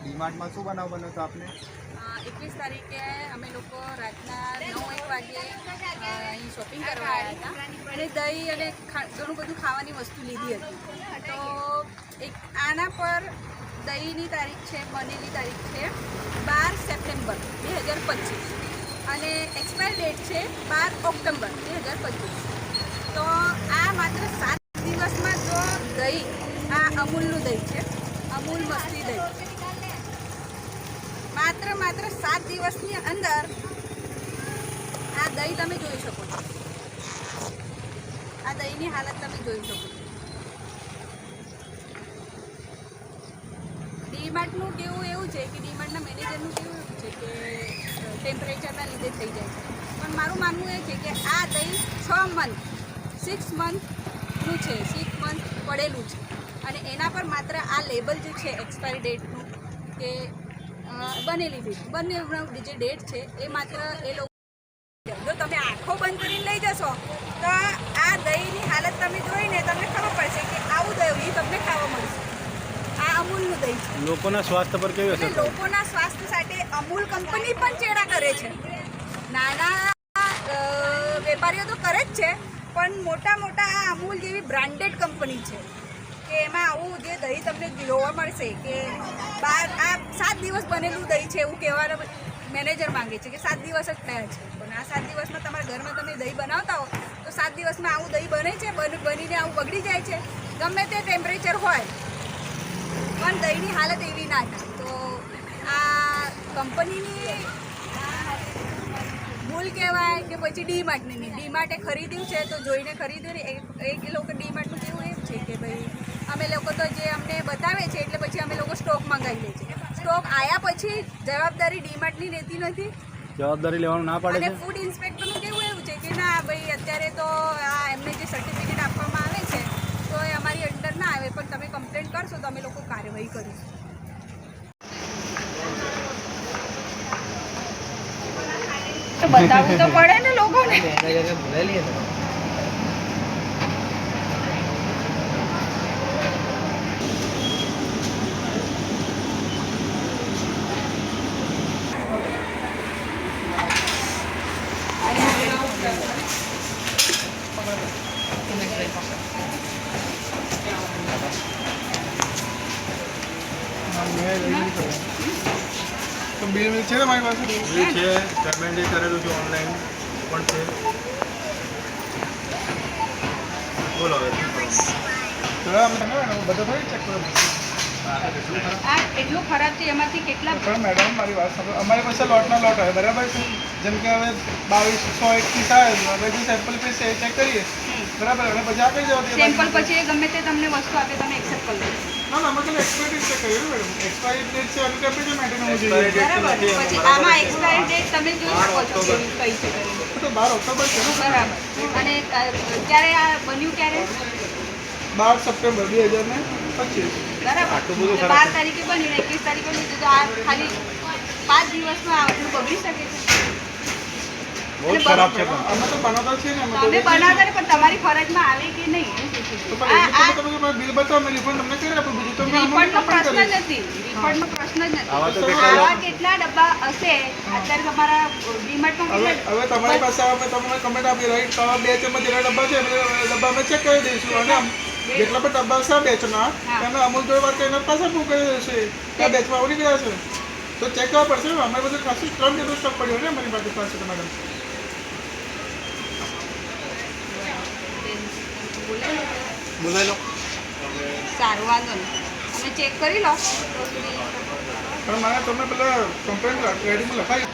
ડીમાર્ટમાં શું બનાવ બન્યો હતો આપને? 21 તારીખે અમે લોકો રાતના 9-1 વાગે અહીં શોપિંગ કરવા આવ્યા હતા અને દહીં અને ઘણું બધું ખાવાની વસ્તુ લીધી હતી. તો આના પર દહીંની તારીખ છે, બનેલી તારીખ છે 12 સપ્ટેમ્બર 2025 અને એક્સપાયર ડેટ છે 12 ઓક્ટોબર 2025. તો આ માત્ર 7 દિવસમાં જો દહીં, આ અમૂલનું દહીં છે, અમૂલ મસ્તી દહીં, માત્ર 7 દિવસની અંદર આ દહીં તમે જોઈ શકો છો. આ દહીંની હાલત તમે જોઈ શકો છો. ડીમાર્ટનું કેવું એવું છે કે ડીમાર્ટના મેનેજરનું કેવું એવું છે કે ટેમ્પરેચરના લીધે થઈ જાય છે, પણ મારું માનવું એ છે કે આ દહીં 6 મંથનું છે, 6 મંથ પડેલું છે અને એના પર માત્ર આ લેબલ જે છે એક્સપાયરી ડેટનું કે બનેલી ડેટ, બંને જે ડેટ છે એ માત્ર એ લોકો, જો તમે આંખો બંધ કરીને લઈ જશો તો આ દહીંની હાલત તમે જોઈને તમને ખબર પડશે કે આવું દહીં તમને ખાવા મળશે. આ અમૂલનું દહીં છે. લોકોના સ્વાસ્થ્ય પર કેવી અસર? લોકોના સ્વાસ્થ્ય સાથે અમૂલ કંપની પણ ચેડા કરે છે. નાના વેપારીઓ તો કરે જ છે, પણ મોટા આ અમૂલ જેવી બ્રાન્ડેડ કંપની છે કે એમાં આવું જે દહીં તમને જોવા મળશે કે આ 7 દિવસ બનેલું દહીં છે એવું કહેવાનો મેનેજર માંગે છે કે 7 દિવસ જ થયા છે. પણ આ 7 દિવસમાં તમારા ઘરમાં તમે દહીં બનાવતા હો તો 7 દિવસમાં આવું દહીં બને છે, બનીને આવું બગડી જાય છે. ગમે તે ટેમ્પરેચર હોય પણ દહીંની હાલત એવી ના થાય. તો આ કંપનીની ભૂલ કહેવાય કે પછી ડીમાર્ટની. ડીમાર્ટે ખરીદ્યું છે તો જોઈને ખરીદ્યું ને. એ લોકો ડીમાર્ટનું કેવું એમ છે કે ભાઈ અમે લોકો તો જે અમને બતાવે છે એટલે પછી અમે લોકો સ્ટોક મંગાવી લે છે. સ્ટોક આવ્યા પછી જવાબદારી ડીમાર્ટની રહેતી નથી, જવાબદારી લેવાનું ના પાડે અને છે. ફૂડ ઇન્સ્પેક્ટરનું કેવું એવું છે કે ના ભાઈ અત્યારે તો આ એમને જે સર્ટિફિકેટ આપવામાં આવે છે તો એ અમારી અંડર ના આવે, પણ તમે કમ્પ્લેન કરશો તો અમે લોકો કાર્યવાહી કરીશું. તો બતાવવું તો પડે ને લોકોને. તો બિલ છે તમારી પાસે? બિલ છે, પેમેન્ટ કરેલું છે, ઓનલાઈન પણ છે. બોલો હવે બધા થોડી ચેક કરો. આ એટલું ખરાબ છે, એમાંથી કેટલા મેડમ મારી વાત સાંભળો. અમારી પાસે લોટના લોટ હોય, બરાબર છે. જેમ કે હવે 2221 આવે, હવે જે સેમ્પલ પીસ છે એ ચેક કરીએ, બરાબર, અને પછી આપી જાવ સેમ્પલ. પછી એ ગમે તે તમને વસ્તુ આપે તમે એક્સેપ્ટ કરી લો. ના અમે તો એક્સપાયરી ચેક કરીએ મેડમ. એક્સપાયરી ડેટ છે અને ટેમ્પરેચર મેન્ટેન હોવું જોઈએ. બરાબર. પછી આમાં એક્સપાયરી ડેટ તમે જોઈ શકો છો કઈ છે. તો 12 ઓક્ટોબર છે ને? બરાબર. અને ક્યારે આ બન્યું, ક્યારે? 12 સપ્ટેમ્બર 2025. બરાબર. 12 તારીખે બન્યું, 21 તારીખે લીધું, તો આ ખાલી 5 દિવસમાં આટલું બગડી શકે છે. બહુ ખરાબ છે. અમે તો બનાવતા છીએ ને. તમે બનાવતા ને, પણ તમારી ફરજમાં આવે કે નહીં. તમે બિલ બતાવો, મેં રિફંડ તમને કરી આપું. બીજું તો રિફંડનો પ્રશ્ન જ નથી. રિફંડનો પ્રશ્ન જ નથી. આવા કેટલા ડબ્બા હશે અત્યારે તમારા ડીમાર્ટમાં? હવે તમારી પાસે અમે તમને કમેન્ટ આપી રાઈટ, 2 ચમચ જેટલા ડબ્બા છે, ડબ્બા અમે ચેક કરી દઈશું અને જેટલા પણ ડબ્બા છે બેચના એમને અમૂલ જોડે વાત કરીને પાછા બુક કરી દઈશું. ત્યાં બેચમાં આવડી ગયા છે તો ચેક કરવા પડશે. અમારી બધું ખાસી 3 દિવસ સ્ટોક પડ્યો ને અમારી પાસે તો મેડમ. બોલાવી લો. સારું, વાંધો નહીં, અમે ચેક કરી લો. પણ મારે તમે પેલા કમ્પ્લેન્ટ રેડીમાં લખાવી